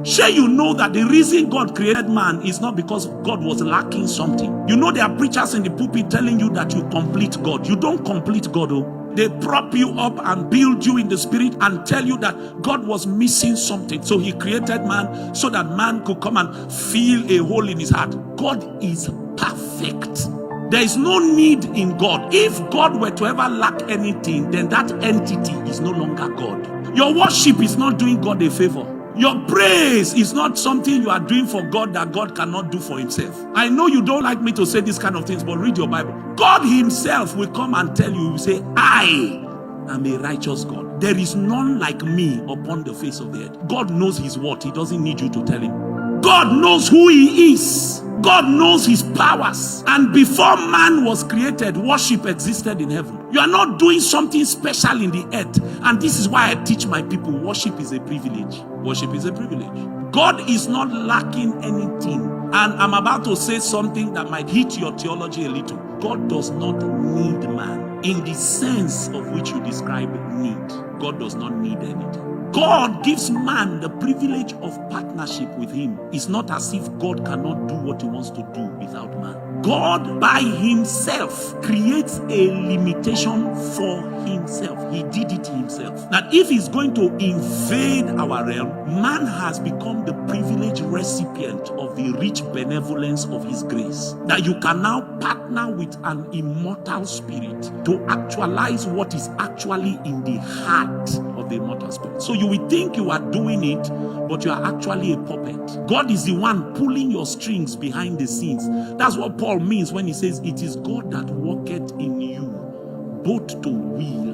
Sure, you know that the reason God created man is not because God was lacking something. You know there are preachers in the pulpit telling you that you complete God. You don't complete God, oh. They prop you up and build you in the spirit and tell you that God was missing something. So he created man so that man could come and feel a hole in his heart. God is perfect. There is no need in God. If God were to ever lack anything, then that entity is no longer God. Your worship is not doing God a favor. Your praise is not something you are doing for God that God cannot do for himself. I know you don't like me to say these kind of things, but read your Bible. God himself will come and tell you, he will say, I am a righteous God. There is none like me upon the face of the earth. God knows his word. He doesn't need you to tell him. God knows who he is. God knows his powers. And before man was created, worship existed in heaven. You are not doing something special in the earth. And this is why I teach my people, worship is a privilege. Worship is a privilege. God is not lacking anything. And I'm about to say something that might hit your theology a little. God does not need man in the sense of which you describe need. God does not need anything. God gives man the privilege of partnership with him. It's not as if God cannot do what he wants to do without man. God by himself creates a limitation for himself. He did it himself. That if he's going to invade our realm, man has become the privileged recipient of the rich benevolence of his grace. That you can now partner with an immortal spirit to actualize what is actually in the heart of the immortal spirit. So you will think you are doing it, but you are actually a puppet. God is the one pulling your strings behind the scenes. That's what Paul means when he says, it is God that worketh in you, both to will